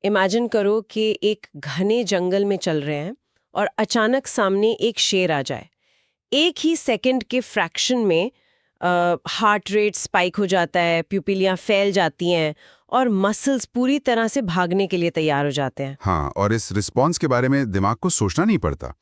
Imagine करो कि एक घने जंगल में चल रहे हैं और अचानक सामने एक शेर आ जाए। एक ही सेकंड के फ्रैक्शन में हार्ट रेट स्पाइक हो जाता है, प्यूपिलियां फैल जाती हैं और मसल्स पूरी तरह से भागने के लिए तैयार हो जाते हैं। हाँ, और इस रिस्पॉन्स के बारे में दिमाग को सोचना नहीं पड़ता।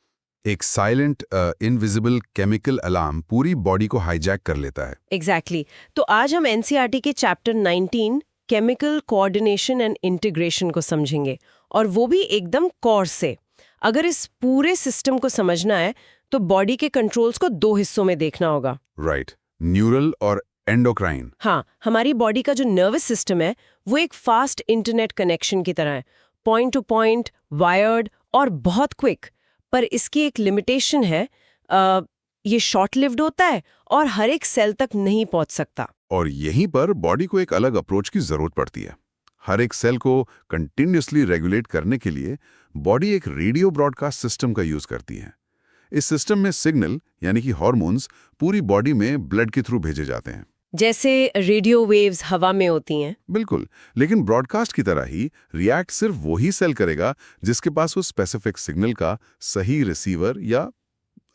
एक साइलेंट इनविजिबल केमिकल अलार्म पूरी बॉडी को हाईजैक कर लेता है। एग्जैक्टली। तो आज हम एनसीईआरटी के chapter 19 chemical coordination and integration को समझेंगे, और वो भी एकदम कोर से। अगर इस पूरे सिस्टम को समझना है तो बॉडी के कंट्रोल्स को दो हिस्सों में देखना होगा। राइट, न्यूरल और एंडोक्राइन। हाँ, हमारी बॉडी का जो नर्वस सिस्टम है वो एक फास्ट इंटरनेट कनेक्शन की तरह है, पॉइंट टू पॉइंट, वायर्ड और बहुत क्विक। पर इसकी एक लिमिटेशन है, ये शॉर्ट लिव्ड होता है और हर एक सेल तक नहीं पहुंच सकता। और यहीं पर बॉडी को एक अलग अप्रोच की जरूरत पड़ती है। हर एक सेल को कंटिन्यूअसली रेगुलेट करने के लिए बॉडी एक रेडियो ब्रॉडकास्ट सिस्टम का यूज करती है। इस सिस्टम में सिग्नल यानी कि हार्मोन्स पूरी बॉडी में ब्लड के थ्रू भेजे जाते हैं, जैसे रेडियो वेव्स हवा में होती हैं। बिल्कुल, लेकिन ब्रॉडकास्ट की तरह ही रिएक्ट सिर्फ वही सेल करेगा जिसके पास उस स्पेसिफिक सिग्नल का सही रिसीवर या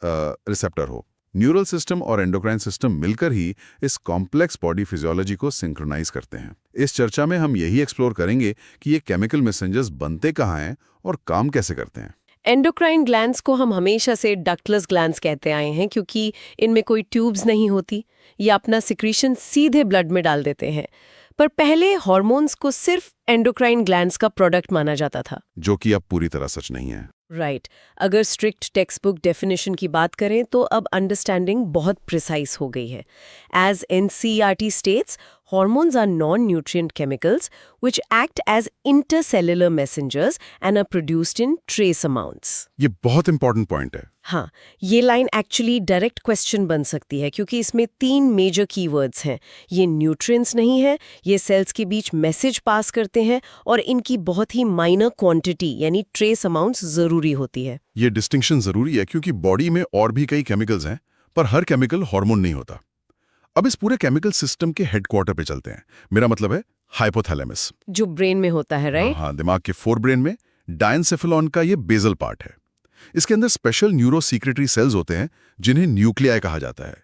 रिसेप्टर हो। न्यूरल सिस्टम और एंडोक्राइन सिस्टम मिलकर ही इस कॉम्प्लेक्स बॉडी फिजियोलॉजी को सिंक्रोनाइज करते हैं। इस चर्चा में हम यही एक्सप्लोर करेंगे कि ये केमिकल मैसेंजर्स बनते कहाँ हैं और काम कैसे करते हैं। एंडोक्राइन ग्लैंड्स को हम हमेशा से डक्टलेस ग्लैंड्स कहते आए हैं, क्योंकि इनमें कोई ट्यूब्स नहीं होती। ये अपना सिक्रीशन सीधे ब्लड में डाल देते हैं। पर पहले हार्मोन्स को सिर्फ एंडोक्राइन ग्लैंड्स का प्रोडक्ट माना जाता था, जो कि अब पूरी तरह सच नहीं है। राइट। अगर स्ट्रिक्ट टेक्स्ट बुक डेफिनेशन की बात करें तो अब अंडरस्टैंडिंग बहुत प्रिसाइज हो गई है। As NCERT states, hormones are non-nutrient chemicals which act as intercellular messengers and are produced in trace amounts. ये बहुत इंपॉर्टेंट पॉइंट है। हाँ, ये लाइन एक्चुअली डायरेक्ट क्वेश्चन बन सकती है, क्योंकि इसमें 3 मेजर कीवर्ड्स हैं। ये न्यूट्रिएंट्स नहीं है, ये सेल्स के बीच मैसेज पास करते हैं, और इनकी बहुत ही माइनर क्वांटिटी यानी ट्रेस अमाउंट्स जरूरी होती है। ये डिस्टिंक्शन जरूरी है क्योंकि बॉडी में और भी कई केमिकल्स हैं, पर हर केमिकल हार्मोन नहीं होता। अब इस पूरे केमिकल सिस्टम के हेडक्वार्टर पे चलते हैं। मेरा मतलब है हाइपोथैलेमस, जो ब्रेन में होता है, राइट? हाँ, दिमाग के फोरब्रेन में डायनसेफेलॉन का ये बेसल पार्ट है। इसके अंदर स्पेशल न्यूरोसीक्रेटरी सेल्स होते हैं जिन्हें न्यूक्लियाई कहा जाता है।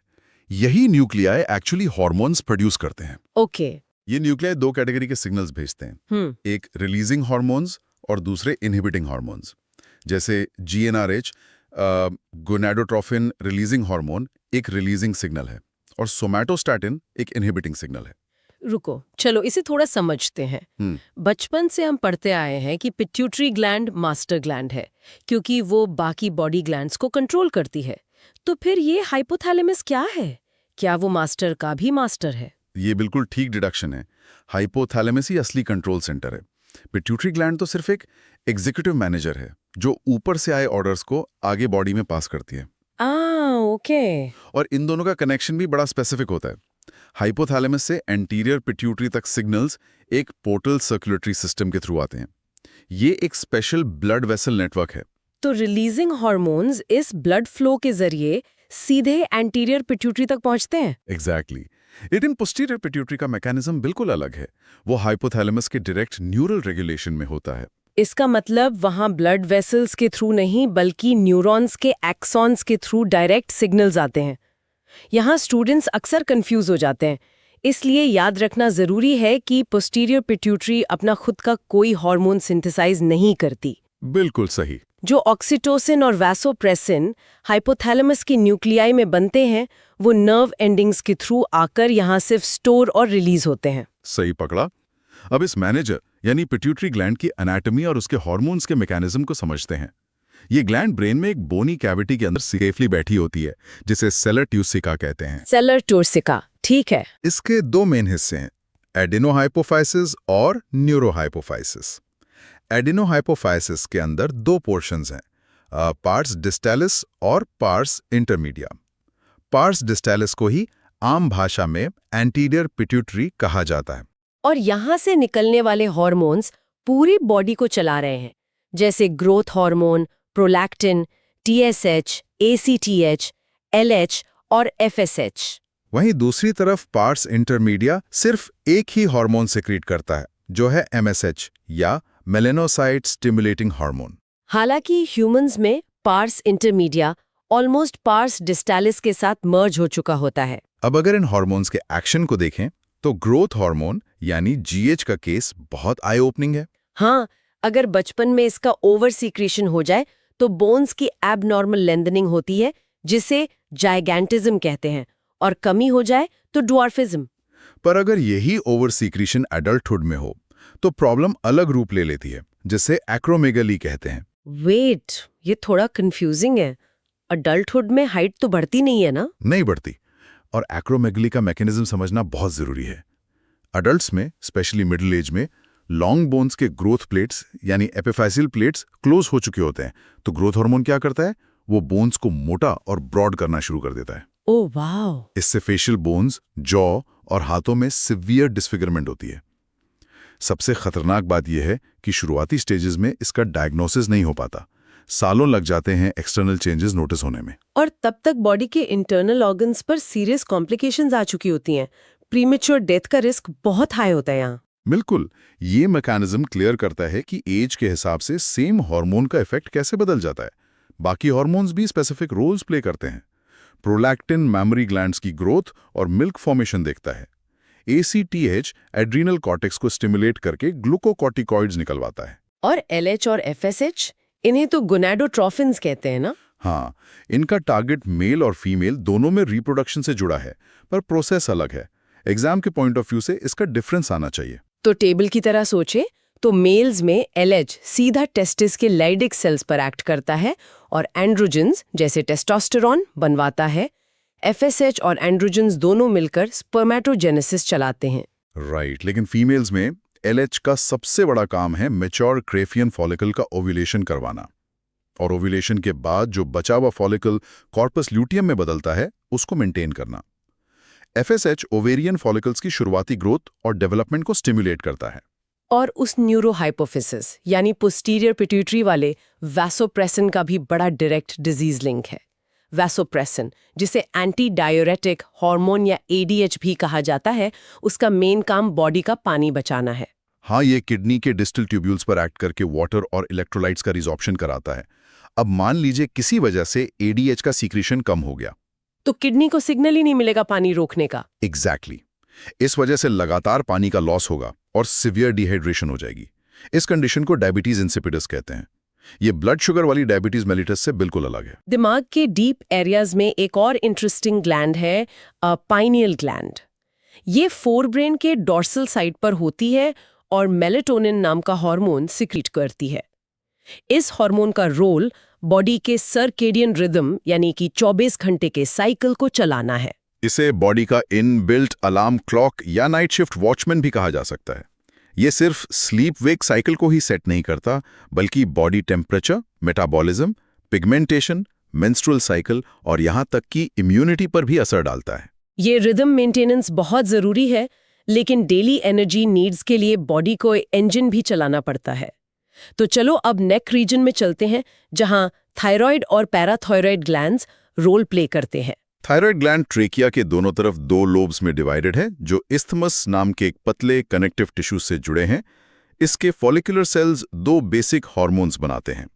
यही न्यूक्लियाई एक्चुअली हार्मोन्स प्रोड्यूस करते हैं। ओके। ये न्यूक्लियाई 2 कैटेगरी के सिग्नल्स भेजते हैं, एक रिलीजिंग हार्मोन्स और दूसरे इनहिबिटिंग हार्मोन्स। जैसे जीएनआरएच, गोनाडोट्रोफिन रिलीजिंग हार्मोन, एक रिलीजिंग सिग्नल है, और सोमैटोस्टैटिन एक इनहिबिटिंग सिग्नल है। रुको, चलो इसे थोड़ा समझते हैं। बचपन से हम पढ़ते आए हैं कि पिट्यूटरी ग्लैंड मास्टर ग्लैंड है, क्योंकि वो बाकी बॉडी ग्लैंड्स को कंट्रोल करती है। तो फिर ये हाइपोथैलेमस क्या है? क्या वो मास्टर का भी मास्टर है? ये बिल्कुल ठीक डिडक्शन है। हाइपोथैलेमस ही असली कंट्रोल सेंटर है। पिट्यूटरी ग्लैंड तो सिर्फ एक एग्जीक्यूटिव मैनेजर है जो ऊपर से आए ऑर्डर्स को आगे बॉडी में पास करती है। ओके। और इन दोनों का कनेक्शन भी बड़ा स्पेसिफिक होता है। हाइपोथैलेमस से एंटीरियर पिट्यूटरी तक सिग्नल्स एक पोर्टल सर्कुलेटरी सिस्टम के थ्रू आते हैं। ये एक स्पेशल ब्लड वेसल नेटवर्क है। तो रिलीजिंग हार्मोन्स इस ब्लड फ्लो के जरिए सीधे एंटीरियर पिट्यूटरी तक पहुंचते हैं। एग्जैक्टली। लेकिन पोस्टीरियर पिट्यूटरी का मैकेनिज्म बिल्कुल अलग है। वो हाइपोथैलेमस के डायरेक्ट न्यूरल रेगुलेशन में होता है। इसका मतलब वहां ब्लड वेसल्स के थ्रू नहीं, बल्कि न्यूरॉन्स के एक्सॉन्स के थ्रू डायरेक्ट सिग्नल्स आते हैं। यहाँ स्टूडेंट्स अक्सर कंफ्यूज हो जाते हैं, इसलिए याद रखना जरूरी है कि पोस्टीरियर पिट्यूटरी अपना खुद का कोई हार्मोन सिंथेसाइज नहीं करती। बिल्कुल सही। जो ऑक्सीटोसिन और वैसोप्रेसिन हाइपोथैलेमस की न्यूक्लियाई में बनते हैं, वो नर्व एंडिंग्स के थ्रू आकर यहाँ सिर्फ स्टोर और रिलीज होते हैं। सही पकड़ा। अब इस मैनेजर यानी पिट्यूटरी ग्लैंड की एनाटॉमी और उसके हार्मोन्स के मैकेनिज्म को समझते हैं। ये ग्लैंड ब्रेन में एक बोनी कैविटी के अंदर सेफली बैठी होती है, जिसे सेलर ट्यूसिका कहते हैं। सेलर ट्यूसिका, ठीक है। इसके 2 मेन हिस्से हैं, एडिनोहाइपोफाइसिस और न्यूरोहाइपोफाइसिस। एडिनोहाइपोफाइसिस के अंदर 2 पोर्शंस हैं, पार्स डिस्टैलिस और पार्स इंटरमीडिया। पार्स डिस्टैलिस को ही आम भाषा में एंटीरियर पिट्यूटरी कहा जाता है। और यहाँ से निकलने वाले हार्मोन्स पूरी बॉडी को चला रहे हैं, जैसे growth hormone, prolactin, TSH, ACTH, LH और एफएसएच। वहीं दूसरी तरफ पार्स इंटरमीडिया सिर्फ एक ही हार्मोन सेक्रीट करता है, जो है एमएसएच या मेलेनोसाइट स्टिमुलेटिंग हार्मोन। हालांकि ह्यूमंस में पार्स इंटरमीडिया ऑलमोस्ट पार्स डिस्टालिस के साथ मर्ज हो चुका होता है। अब अगर इन हार्मोन्स के एक्शन को देखें तो ग्रोथ हार्मोन यानी जीएच का केस बहुत आई ओपनिंग है। हाँ, अगर बचपन में इसका ओवर सीक्रेशन हो जाए तो बोन्स की एबनॉर्मल लेंथनिंग होती है, जिसे जाइगैंटिज्म कहते हैं, और कमी हो जाए तो ड्वार्फिज्म। पर अगर यही ओवर सीक्रेशन एडल्टहुड में हो तो प्रॉब्लम अलग रूप ले लेती है, जिसे एक्रोमेगली कहते हैं। वेट, ये थोड़ा कंफ्यूजिंग है। अडल्टहुड में हाइट तो बढ़ती नहीं है ना? नहीं बढ़ती, और एक्रोमेगली का मैकेनिज्म समझना बहुत जरूरी है। अडल्ट्स में, स्पेशली मिडिल एज में, लॉन्ग बोन्स के ग्रोथ प्लेट्स यानी एपिफाइसियल प्लेट्स क्लोज हो चुके होते हैं। तो ग्रोथ हार्मोन क्या करता है? वो बोन्स को मोटा और ब्रॉड करना शुरू कर देता है। ओह वाव! इससे फेशियल बोन्स, जॉ और हाथों में सिवियर डिसफिगरमेंट होती है। सबसे खतरनाक बात यह है कि शुरुआती स्टेजेस में इसका डायग्नोसिस नहीं हो पाता। सालों लग जाते हैं एक्सटर्नल चेंजेस नोटिस होने में। और तब तक बॉडी के इंटरनल ऑर्गन्स पर सीरियस कॉम्प्लिकेशंस आ चुकी होती हैं। प्रीमेच्योर डेथ का रिस्क बहुत हाई होता है यहाँ। बिल्कुल, ये मैकेनिज्म क्लियर करता है कि एज के हिसाब से सेम हार्मोन का इफेक्ट कैसे बदल जाता है। बाकी हार्मोन्स भी स्पेसिफिक रोल्स प्ले करते हैं। प्रोलैक्टिन मैमरी ग्लैंड्स की ग्रोथ और मिल्क फॉर्मेशन देखता है। ACTH एड्रीनल कॉर्टेक्स को स्टिमुलेट करके ग्लूकोकॉर्टिकॉइड्स निकलवाता है। और LH और FSH, इन्हें तो गोनाडोट्रोफिन्स कहते हैं ना? हाँ, इनका टारगेट मेल और फीमेल दोनों में रिप्रोडक्शन से जुड़ा है, पर प्रोसेस अलग है। एग्जाम के पॉइंट ऑफ व्यू से इसका डिफरेंस आना चाहिए। तो टेबल की तरह सोचे तो मेल्स में LH सीधा टेस्टिस के लाइडिक सेल्स पर एक्ट करता है और एंड्रोजन्स जैसे टेस्टोस्टेरोन बनवाता है। FSH और एंड्रोजन्स दोनों मिलकर स्पर्मेटोजेनेसिस चलाते हैं। राइट, लेकिन फीमेल्स में LH का सबसे बड़ा काम है मैच्योर क्रेफियन फॉलिकल का ओव्यूलेशन करवाना, और ओव्यूलेशन के बाद जो बचा हुआ फॉलिकल कॉर्पस ल्यूटियम में बदलता है, उसको मेंटेन करना। FSH ओवेरियन फॉलिकल्स की शुरुआती ग्रोथ और डेवलपमेंट को स्टिमुलेट करता है। और उस न्यूरोहाइपोफिसिस यानी पोस्टीरियर पिट्यूटरी वाले वैसोप्रेसिन का भी बड़ा डायरेक्ट डिजीज लिंक है। वैसोप्रेसिन, जिसे एंटी डाययूरेटिक हार्मोन या ADH भी कहा जाता है, उसका मेन काम बॉडी का पानी बचाना है। हाँ, ये किडनी के डिस्टल ट्यूब्यूल्स पर एक्ट करके वाटर और इलेक्ट्रोलाइट्स का रिजॉर्प्शन कराता है। अब मान लीजिए किसी वजह से ADH का सीक्रेशन कम हो गया, तो किडनी को सिग्नल ही नहीं मिलेगा पानी रोकने का। एग्जैक्टली। इस वजह से लगातार पानी का लॉस होगा और सिवियर डिहाइड्रेशन हो जाएगी। इस कंडीशन को डायबिटीज इंसिपिडस कहते हैं। ये ब्लड शुगर वाली डायबिटीज मेलिटस से बिल्कुल अलग है। दिमाग के डीप एरियाज में एक और इंटरेस्टिंग ग्लैंड है, पाइनियल ग्लैंड। ये फोरब्रेन के डॉर्सल साइड पर होती है और मेलेटोनिन नाम का हार्मोन सिक्रीट करती है। इस हार्मोन का रोल बॉडी के सर्केडियन रिदम यानी कि 24 घंटे के साइकिल को चलाना है। इसे बॉडी का इनबिल्ट अलार्म क्लॉक या नाइट शिफ्ट वॉचमैन भी कहा जा सकता है। ये सिर्फ स्लीप वेक साइकिल को ही सेट नहीं करता, बल्कि body temperature, metabolism, pigmentation, menstrual cycle और यहाँ तक कि इम्यूनिटी पर भी असर डालता है। ये रिदम मेंटेनेंस बहुत जरूरी है, लेकिन डेली एनर्जी नीड्स के लिए बॉडी को इंजन भी चलाना पड़ता है। तो चलो अब नेक रीजन में चलते हैं, जहां थायराइड और पैराथायराइड ग्लैंड्स रोल प्ले करते हैं। थायराइड ग्लैंड ट्रेकिया के दोनों तरफ 2 लोब्स में डिवाइडेड है, जो इस्थमस नाम के एक पतले कनेक्टिव टिश्यू से जुड़े हैं। इसके फॉलिकुलर सेल्स 2 बेसिक हार्मोन्स बनाते हैं,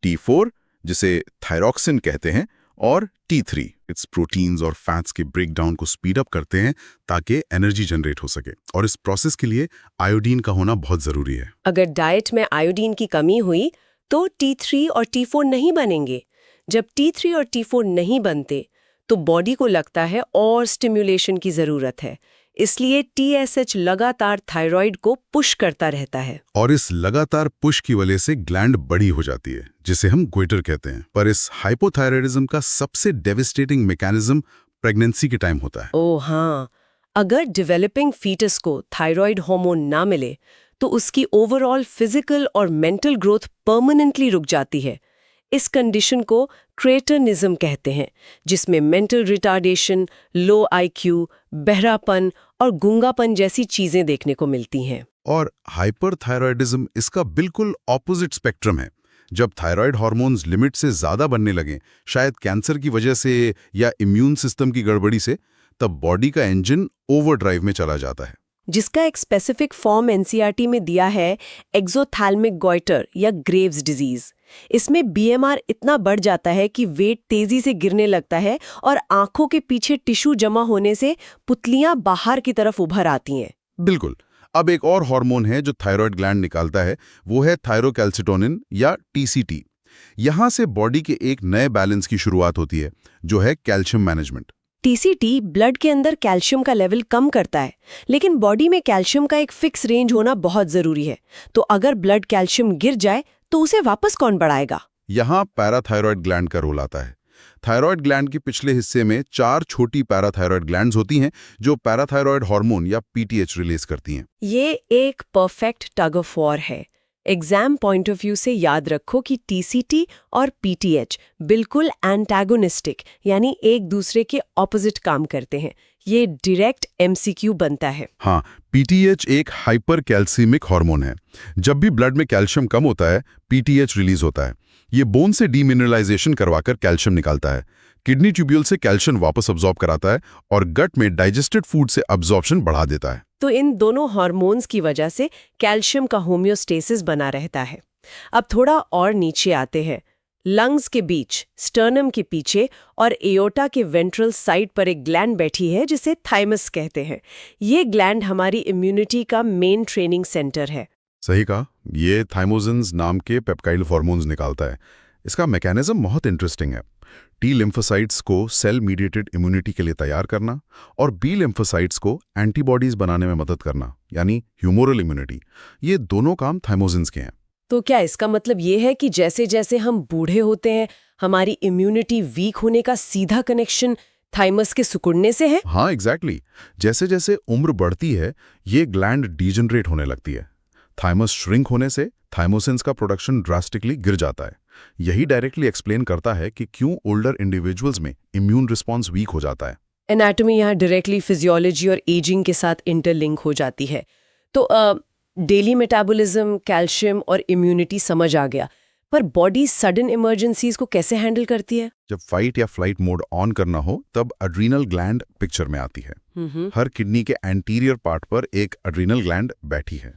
T4 जिसे थायरॉक्सिन कहते हैं और T3 इट्स प्रोटीन्स और फैट्स के ब्रेकडाउन को स्पीड अप करते हैं ताकि एनर्जी जनरेट हो सके, और इस प्रोसेस के लिए आयोडीन का होना बहुत जरूरी है। अगर डाइट में आयोडीन की कमी हुई तो T3 और T4 नहीं बनेंगे। जब T3 और T4 नहीं बनते तो बॉडी को लगता है और स्टिम्युलेशन की जरूरत है, इसलिए TSH लगातार थायराइड को पुश करता रहता है। और इस लगातार पुश की वजह से ग्लैंड बड़ी हो जाती है, जिसे हम ग्वेटर कहते हैं। पर इस हाइपोथायराइडिज्म का सबसे डेविस्टेटिंग मैकेनिज्म प्रेगनेंसी के टाइम होता है। ओह हाँ, अगर डेवलपिंग फीटस को थायराइड हार्मोन ना मिले तो उसकी ओवरऑल फिजिकल और मेंटल ग्रोथ परमानेंटली रुक जाती है। इस कंडीशन को क्रेटनिज्म कहते हैं, जिसमें मेंटल रिटार्डेशन, लो IQ, बहरापन और गूंगापन जैसी चीजें देखने को मिलती हैं। और हाइपरथायराइडिज्म इसका बिल्कुल ऑपोजिट स्पेक्ट्रम है। जब थायराइड हार्मोन्स लिमिट से ज्यादा बनने लगें, शायद कैंसर की वजह से या इम्यून सिस्टम की गड़बड़ी से, तब बॉडी का इंजन ओवरड्राइव में चला जाता है। जिसका एक स्पेसिफिक फॉर्म एनसीईआरटी में दिया है एक्सोथैल्मिक गॉइटर या ग्रेव्स डिजीज। इसमें बीएमआर इतना बढ़ जाता है कि वेट तेजी से गिरने लगता है और आंखों के पीछे टिश्यू जमा होने से पुतलियां बाहर की तरफ उभर आती हैं। बिल्कुल। अब एक और हार्मोन है जो थायराइड ग्लैंड निकालता है, वो है थायरोकैल्सिटोनिन या टीसीटी। यहां से बॉडी के एक नए बैलेंस की शुरुआत होती है, जो है कैल्शियम मैनेजमेंट। टीसीटी ब्लड के अंदर कैल्शियम का लेवल कम करता है, लेकिन बॉडी में कैल्शियम का एक फिक्स रेंज होना बहुत जरूरी है। तो अगर ब्लड कैल्शियम गिर जाए तो उसे वापस कौन बढ़ाएगा? यहाँ पैराथायरॉयड ग्लैंड का रोल आता है। थायराइड ग्लैंड के पिछले हिस्से में 4 छोटी पैराथायरॉयड ग्लैंड्स होती हैं जो पैराथायरॉयड हार्मोन या पीटीएच रिलीज करती हैं। ये एक परफेक्ट टग ऑफ वॉर है। एग्जाम पॉइंट ऑफ व्यू से याद रखो कि टीसीटी और पीटीएच बिल्कुल एंटागोनिस्टिक यानी एक दूसरे के ऑपोजिट काम करते हैं। ये डायरेक्ट एमसीक्यू बनता है। हाँ, पीटीएच एक हाइपर कैल्सीमिक हार्मोन है। जब भी ब्लड में कैल्शियम कम होता है, पीटीएच रिलीज होता है। ये बोन से डीमिनरलाइजेशन करवाकर कैल्शियम निकालता है, किडनी ट्यूब्यूल से कैल्शियम वापस अब्सॉर्ब कराता है और गट में डाइजेस्टेड फूड से अब्सॉर्प्शन बढ़ा देता है। तो इन दोनों हार्मोन्स की वजह से कैल्शियम का होम्योस्टेसिस बना रहता है। अब थोड़ा और नीचे आते हैं। लंग्स के बीच, स्टर्नम के पीछे और एओर्टा के वेंट्रल साइड पर एक ग्लैंड बैठी है जिसे थाइमस कहते हैं। ये ग्लैंड हमारी इम्यूनिटी का मेन ट्रेनिंग सेंटर है। सही कहा, ये थाइमोसिन्स नाम के पेप्टाइड हार्मोन्स निकालता है। इसका मैकेनिज्म बहुत इंटरेस्टिंग है। टी लिम्फोसाइट्स को सेल मीडिएटेड इम्यूनिटी के लिए तैयार करना और बी लिम्फोसाइट्स को एंटीबॉडीज बनाने में मदद करना, यानी ह्यूमोरल इम्यूनिटी, ये दोनों काम थाइमोसिन्स के हैं। तो क्या इसका मतलब ये है कि जैसे जैसे हम बूढ़े होते हैं, हमारी इम्यूनिटी वीक होने का सीधा कनेक्शन थाइमस के सिकुड़ने से है? हाँ, एग्जैक्टली। जैसे जैसे उम्र बढ़ती है, ये ग्लैंड डीजनरेट होने लगती है। थाइमस श्रिंक होने से थाइमोसिन्स का प्रोडक्शन ड्रास्टिकली गिर जाता है। यही डायरेक्टली एक्सप्लेन करता है कि क्यों ओल्डर इंडिविजुअल्स में इम्यून रिस्पॉन्स वीक हो जाता है। एनाटॉमी यहाँ डायरेक्टली फिजियोलॉजी और एजिंग के साथ इंटरलिंक हो जाती है। तो डेली मेटाबॉलिज्म, कैल्शियम और इम्यूनिटी समझ आ गया, पर बॉडी सडन इमरजेंसीज को कैसे हैंडल करती है? जब फाइट या फ्लाइट मोड ऑन करना हो तब एड्रीनल ग्लैंड पिक्चर में आती है। हर किडनी के एंटीरियर पार्ट पर एक एड्रीनल ग्लैंड बैठी है।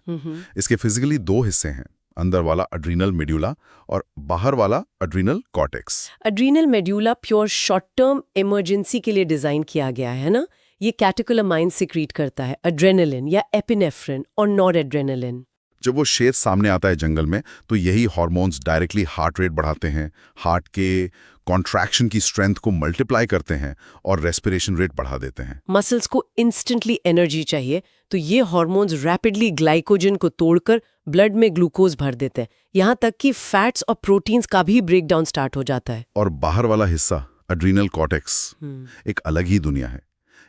इसके फिजिकली 2 हिस्से हैं, अंदर वाला एड्रीनल मेड्यूला और बाहर वाला adrenal cortex. Adrenal medulla pure short term emergency के लिए डिजाइन किया गया है ना। ये कैटेकोलामाइन सिक्रीट करता है, एड्रेनालिन या एपिनेफ्रिन और नॉरएड्रेनालिन। जब वो शेर सामने आता है जंगल में, तो यही हार्मोन्स डायरेक्टली हार्ट रेट बढ़ाते हैं, हार्ट के कॉन्ट्रैक्शन की स्ट्रेंथ को मल्टीप्लाई करते हैं और रेस्पिरेशन रेट बढ़ा देते हैं। मसल्स को इंस्टेंटली एनर्जी चाहिए, तो ये हार्मोन्स रैपिडली ग्लाइकोजन को तोड़कर ब्लड में ग्लूकोज भर देते हैं। यहाँ तक कि फैट्स और प्रोटीन्स का भी ब्रेकडाउन स्टार्ट हो जाता है। और बाहर वाला हिस्सा एड्रीनल कॉर्टेक्स एक अलग ही दुनिया है।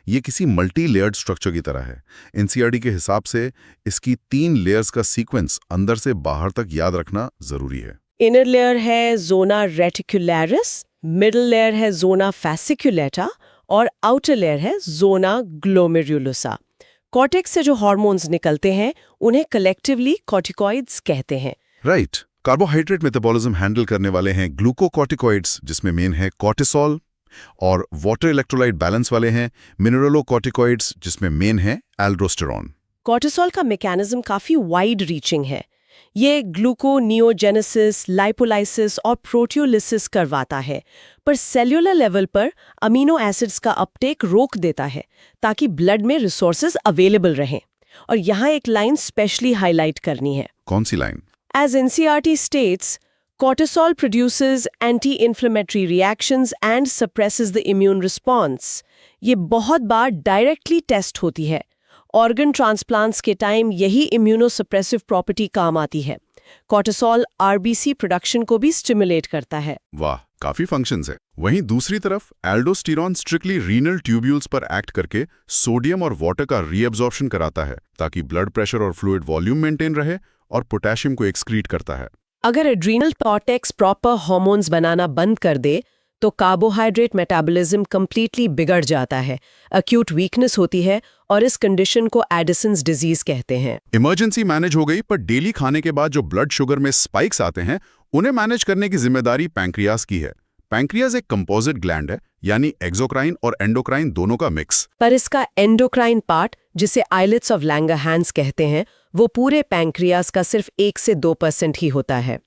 ये किसी मल्टी लेयर्ड स्ट्रक्चर की तरह है। एनसीईआरटी के हिसाब से इसकी 3 लेयर्स का सीक्वेंस अंदर से बाहर तक याद रखना जरूरी है। इनर लेयर है जोना रेटिकुलरिस, मिडिल लेयर है जोना फैसिकुलेटा और आउटर लेयर है जोना ग्लोमेरुलोसा। कॉर्टेक्स से जो हार्मोन्स निकलते हैं उन्हें कलेक्टिवली कॉर्टिकॉइड्स कहते हैं। राइट। कार्बोहाइड्रेट मेटाबॉलिज्म हैंडल करने वाले हैं ग्लूकोकॉर्टिकॉइड्स, जिसमें मेन है कॉर्टिसोल, और वाटर इलेक्ट्रोलाइट बैलेंस वाले हैं मिनरलोकॉर्टिकॉइड्स, जिसमें मेन है एल्डोस्टेरॉन। कॉर्टिसोल का मैकेनिज्म काफी वाइड रीचिंग है। ये ग्लूकोनियोजेनेसिस, लाइपोलाइसिस और प्रोटियोलिसिस करवाता है, पर सेल्यूलर लेवल पर अमीनो एसिड्स का अपटेक रोक देता है ताकि ब्लड में रिसोर्सेज अवेलेबल रहें। और यहाँ एक लाइन स्पेशली हाईलाइट करनी है। कौन सी line? As NCERT states, cortisol produces anti-inflammatory reactions and suppresses the immune response. ये बहुत बार डायरेक्टली टेस्ट होती है। ऑर्गन ट्रांसप्लांट्स के टाइम यही इम्यूनोसप्रेसिव प्रॉपर्टी काम आती है। कॉर्टिसोल आरबीसी प्रोडक्शन को भी स्टिमुलेट करता है। वाह, काफी फंक्शंस है। वहीं दूसरी तरफ एल्डोस्टेरॉन स्ट्रिक्टली रीनल ट्यूब्यूल्स पर एक्ट करके सोडियम और वाटर का रीअब्जॉर्प्शन कराता है ताकि ब्लड प्रेशर और फ्लूइड वॉल्यूम मेंटेन रहे, और पोटेशियम को एक्सक्रीट करता है। अगर एड्रीनल कॉर्टेक्स प्रॉपर हार्मोन्स बनाना बंद कर दे तो कार्बोहाइड्रेट मेटाबॉलिज्म कंप्लीटली बिगड़ जाता है, एक्यूट वीकनेस होती है और इस कंडीशन को एडिसन्स डिजीज कहते हैं। इमरजेंसी मैनेज हो गई, पर डेली खाने के बाद जो ब्लड शुगर में स्पाइक्स आते हैं उन्हें मैनेज करने की जिम्मेदारी पैंक्रियास की है। पैंक्रियाज एक कंपोजिट ग्लैंड है, यानी एक्सोक्राइन और एंडोक्राइन दोनों का मिक्स। पर इसका एंडोक्राइन पार्ट, जिसे आइलेट्स ऑफ लैंगरहैंस कहते हैं, वो पूरे पैंक्रियाज का सिर्फ 1 से 2% ही होता है।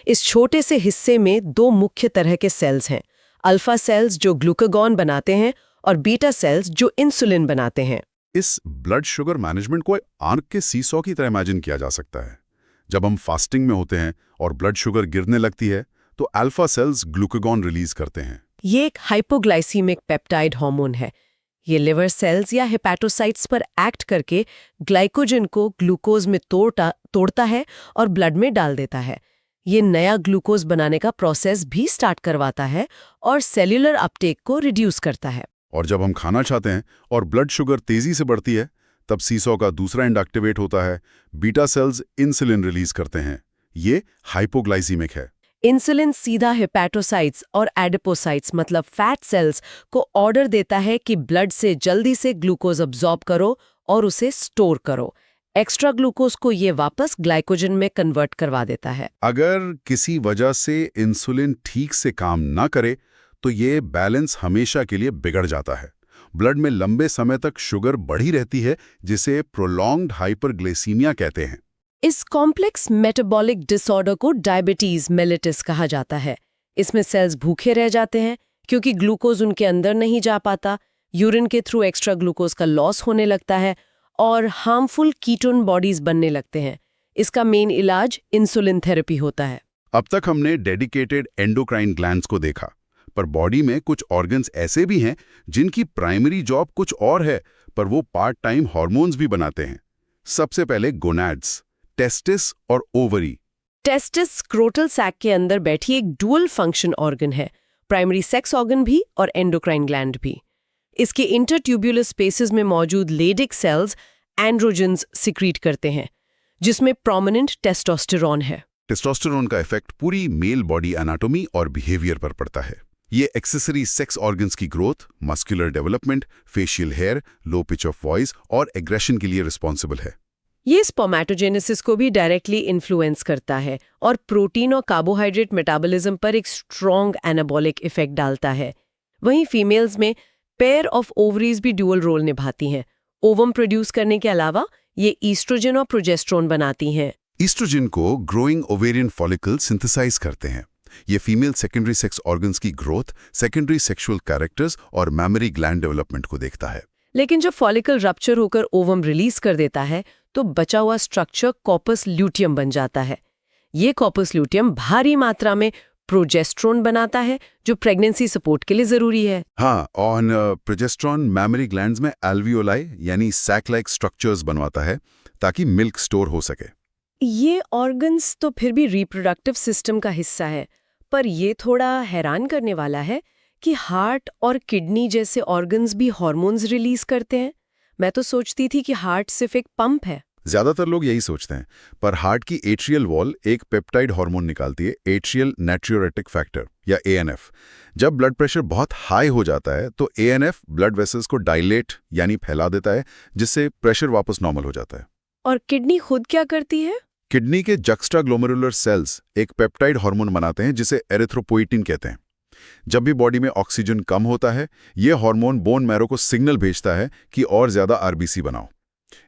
इस छोटे से हिस्से में 2 मुख्य तरह के सेल्स हैं, अल्फा सेल्स जो ग्लूकागॉन बनाते हैं और बीटा सेल्स जो इंसुलिन बनाते हैं। इस ब्लड शुगर मैनेजमेंट को आंख के सीसॉ की तरह इमेजिन किया जा सकता है। जब हम फास्टिंग में होते हैं और ब्लड शुगर गिरने लगती है तो अल्फा सेल्स ग्लूकागॉन रिलीज करते हैं। ये एक हाइपोग्लाइसीमिक पेप्टाइड हार्मोन है। ये लिवर सेल्स या हेपेटोसाइट्स पर एक्ट करके ग्लाइकोजन को ग्लूकोज में तोड़ता है और ब्लड में डाल देता है। ये नया ग्लूकोज बनाने का प्रोसेस भी स्टार्ट करवाता है और सेल्यूलर अपटेक को रिड्यूस करता है। और जब हम खाना खाते हैं और ब्लड शुगर तेजी से बढ़ती है, तब सीसॉ का दूसरा एंड एक्टिवेट होता है। बीटा सेल्स इंसुलिन रिलीज करते हैं। ये हाइपोग्लाइसीमिक है। इंसुलिन सीधा हेपेटोसाइट्स और एडिपोसाइट्स मतलब फैट सेल्स को ऑर्डर देता है कि ब्लड से जल्दी से ग्लूकोज अब्सॉर्ब करो और उसे स्टोर करो। एक्स्ट्रा ग्लूकोज को ये वापस ग्लाइकोजन में कन्वर्ट करवा देता है। अगर किसी वजह से इंसुलिन ठीक से काम ना करे तो ये बैलेंस हमेशा के लिए बिगड़ जाता है। ब्लड में लंबे समय तक शुगर बढ़ी रहती है, जिसे प्रोलॉन्ग्ड हाइपरग्लाइसीमिया कहते हैं। इस कॉम्प्लेक्स मेटाबॉलिक डिसऑर्डर को डायबिटीज मेलिटस कहा जाता है। इसमें सेल्स भूखे रह जाते हैं क्योंकि ग्लूकोज उनके अंदर नहीं जा पाता, यूरिन के थ्रू एक्स्ट्रा ग्लूकोज का लॉस होने लगता है और हार्मफुल कीटोन बॉडीज बनने लगते हैं। इसका मेन इलाज इंसुलिन थेरेपी होता है। अब तक हमने डेडिकेटेड एंडोक्राइन ग्लैंड्स को देखा, पर बॉडी में कुछ ऑर्गन्स ऐसे भी हैं जिनकी प्राइमरी जॉब कुछ और है, पर वो पार्ट टाइम हार्मोन्स भी बनाते हैं। सबसे पहले गोनैड्स, टेस्टिस और ओवरी। टेस्टिस स्क्रोटल सैक के अंदर बैठी एक डुअल फंक्शन ऑर्गन है, प्राइमरी सेक्स ऑर्गन भी और एंडोक्राइन ग्लैंड भी। इसके इंटरट्यूब्युलर स्पेसेस में मौजूद लेडिक सेल्स एंड्रोजन्स सिक्रीट करते हैं, जिसमें प्रोमिनेंट टेस्टोस्टेरोन है। टेस्टोस्टेरोन का इफेक्ट पूरी मेल बॉडी एनाटॉमी और बिहेवियर पर पड़ता है। ये एक्सेसरी सेक्स ऑर्गन्स की growth, muscular development, facial hair, low pitch of voice और एग्रेशन के लिए रिस्पॉन्सिबल है। ये स्पर्मेटोजेनेसिस को भी डायरेक्टली इन्फ्लुएंस करता है और प्रोटीन और कार्बोहाइड्रेट मेटाबॉलिज्म पर एक स्ट्रॉन्ग एनाबॉलिक इफेक्ट डालता है। वहीं फीमेल्स में पेयर ऑफ ओवरीज भी ड्यूअल रोल निभाती हैं। ओवम प्रोड्यूस करने के अलावा ये ईस्ट्रोजन और प्रोजेस्टेरोन बनाती हैं। ईस्ट्रोजन को ग्रोइंग ओवेरियन फॉलिकल सिंथेसाइज करते हैं। ये फीमेल सेकेंडरी सेक्स ऑर्गन्स की ग्रोथ, सेकेंडरी सेक्सुअल कैरेक्टर्स और मैमरी ग्लैंड डेवलपमेंट को देखता है। लेकिन जब फॉलिकल रप्चर होकर ओवम रिलीज कर देता है तो बचा हुआ स्ट्रक्चर कॉपस ल्यूटियम बन जाता है। ये कॉपस ल्यूटियम भारी मात्रा में प्रोजेस्टेरोन बनाता है, जो प्रेगनेंसी सपोर्ट के लिए जरूरी है। हाँ, और प्रोजेस्टेरोन मैमरी ग्लैंड्स में एल्वियोलाई यानी सैक लाइक स्ट्रक्चर्स बनवाता है ताकि मिल्क स्टोर हो सके। ये ऑर्गन्स तो फिर भी रिप्रोडक्टिव सिस्टम का हिस्सा है, पर ये थोड़ा हैरान करने वाला है कि हार्ट और किडनी जैसे ऑर्गन्स भी हार्मोन्स रिलीज करते हैं। मैं तो सोचती थी कि हार्ट सिर्फ एक पंप है। ज्यादातर लोग यही सोचते हैं, पर हार्ट की एट्रियल वॉल एक पेप्टाइड हार्मोन निकालती है, एट्रियल नाट्रियोरेटिक फैक्टर या एएनएफ। जब ब्लड प्रेशर बहुत हाई हो जाता है तो एएनएफ ब्लड वेसल्स को डायलेट यानी फैला देता है, जिससे प्रेशर वापस नॉर्मल हो जाता है। और किडनी खुद क्या करती है? किडनी के जक्स्ट्राग्लोमेरुलर सेल्स एक पेप्टाइड हार्मोन बनाते हैं जिसे एरिथ्रोपोइटिन कहते हैं। जब भी बॉडी में ऑक्सीजन कम होता है, यह हार्मोन बोन मैरो को सिग्नल भेजता है कि और ज्यादा आरबीसी बनाओ।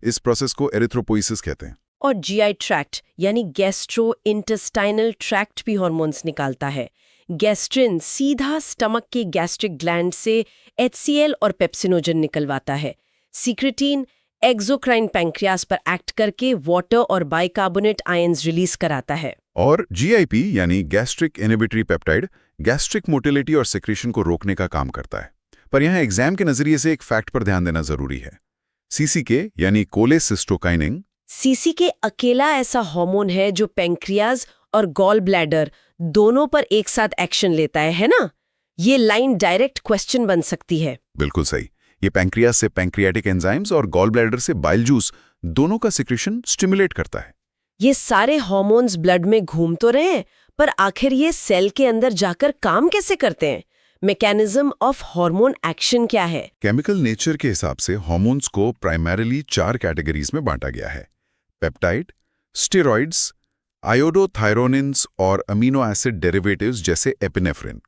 इस प्रोसेस को एरिथ्रोपोइसिस कहते हैं। और जीआई ट्रैक्ट यानी गैस्ट्रो इंटेस्टाइनल ट्रैक्ट भी हार्मोन्स निकालता है। गैस्ट्रिन सीधा स्टमक के गैस्ट्रिक ग्लैंड से एचसीएल और पेप्सिनोजन निकलवाता है। सीक्रेटिन एक्सोक्राइन पैंक्रियास पर एक्ट करके वाटर और बाइकार्बोनेट आयंस रिलीज कराता है। और जीआईपी यानी gastric inhibitory peptide gastric motility और सेक्रेशन को रोकने का काम करता है। पर यहाँ एग्जाम के नजरिए से एक फैक्ट पर ध्यान देना जरूरी है। सीसीके यानी कोलेसिस्टोकाइनिन। सीसीके अकेला ऐसा हार्मोन है जो पैंक्रियाज और गॉल ब्लैडर दोनों पर एक साथ एक्शन लेता है ना? ये लाइन डायरेक्ट क्वेश्चन बन सकती है। बिल्कुल सही। ये पैंक्रियाज से पैंक्रियाटिक एंजाइम्स और गॉल ब्लैडर से बाइल जूस दोनों का सिक्रेशन स्टिमुलेट करता है। ये सारे हार्मोन्स ब्लड में घूम तो रहे हैं, पर आखिर ये सेल के अंदर जाकर काम कैसे करते हैं? मैकेनिज्म ऑफ हार्मोन एक्शन क्या है? केमिकल नेचर के हिसाब से हार्मोन्स को प्राइमरीली 4 कैटेगरीज में बांटा गया है: पेप्टाइड, स्टेरॉइड्स, आयोडोथायरोनिन्स और अमीनो एसिड डेरिवेटिव्स जैसे एपिनेफ्रिन।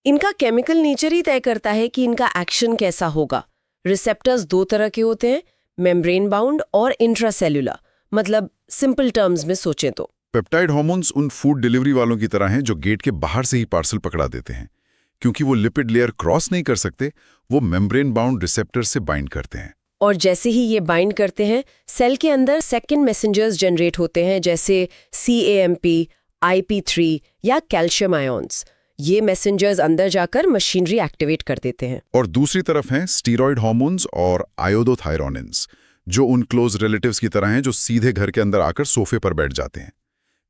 इनका केमिकल नेचर ही तय करता है कि इनका एक्शन कैसा होगा। रिसेप्टर्स दो तरह के होते हैं, मेम्ब्रेन बाउंड और इंट्रासेल्युलर। मतलब सिंपल टर्म्स में सोचें तो पेप्टाइड हार्मोन्स उन फूड डिलीवरी वालों की तरह हैं जो गेट के बाहर से ही पार्सल पकड़ा देते हैं। क्योंकि वो लिपिड लेयर क्रॉस नहीं कर सकते, वो मेम्ब्रेन बाउंड रिसेप्टर से बाइंड करते हैं। और जैसे ही ये बाइंड करते हैं, सेल के अंदर सेकेंड मैसेंजर्स जनरेट होते हैं, जैसे CAMP, IP3 या कैल्शियम आयॉन्स। ये मैसेंजर्स अंदर जाकर मशीनरी एक्टिवेट कर देते हैं। और दूसरी तरफ हैं स्टीरॉयड हार्मोन्स और आयोडोथायरोनिन्स, जो उन क्लोज रिलेटिव्स की तरह हैं जो सीधे घर के अंदर आकर सोफे पर बैठ जाते हैं।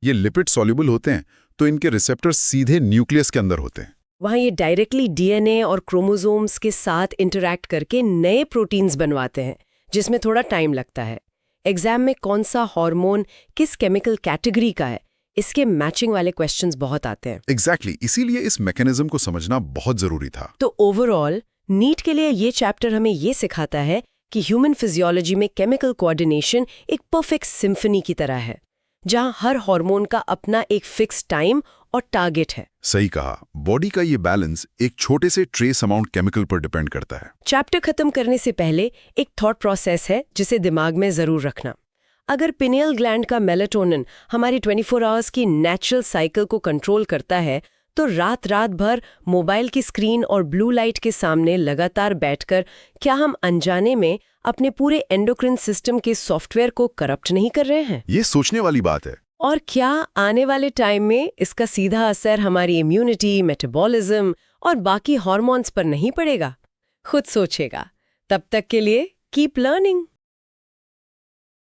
ये लिपिड सॉल्युबल होते हैं, तो इनके रिसेप्टर्स सीधे न्यूक्लियस के अंदर होते हैं। वहाँ ये डायरेक्टली DNA और क्रोमोसोम्स के साथ इंटरैक्ट करके नए प्रोटीन्स बनवाते हैं, जिसमें थोड़ा टाइम लगता है। एग्जाम में कौन सा हार्मोन किस केमिकल कैटेगरी का है, इसके मैचिंग वाले क्वेश्चंस बहुत आते हैं। एग्जैक्टली, इसीलिए इस मैकेनिज्म को समझना बहुत जरूरी था। तो ओवरऑल नीट के लिए ये चैप्टर हमें ये सिखाता है कि ह्यूमन फिजियोलॉजी में केमिकल कोऑर्डिनेशन एक परफेक्ट सिम्फनी की तरह है, जहां हर हार्मोन का अपना एक फिक्स टाइम और टारगेट है। सही कहा, बॉडी का ये बैलेंस एक छोटे से ट्रेस अमाउंट केमिकल पर डिपेंड करता है। चैप्टर खत्म करने से पहले एक थॉट प्रोसेस है जिसे दिमाग में जरूर रखना। अगर पिनियल ग्लैंड का मेलाटोनिन हमारी 24 आवर्स की नेचुरल साइकिल को कंट्रोल करता है, तो रात भर मोबाइल की स्क्रीन और ब्लू लाइट के सामने लगातार बैठकर क्या हम अनजाने में अपने पूरे एंडोक्रिन सिस्टम के सॉफ्टवेयर को करप्ट नहीं कर रहे हैं? ये सोचने वाली बात है। और क्या आने वाले टाइम में इसका सीधा असर हमारी इम्यूनिटी, मेटाबॉलिज्म और बाकी हार्मोन्स पर नहीं पड़ेगा? खुद सोचेगा। तब तक के लिए कीप लर्निंग।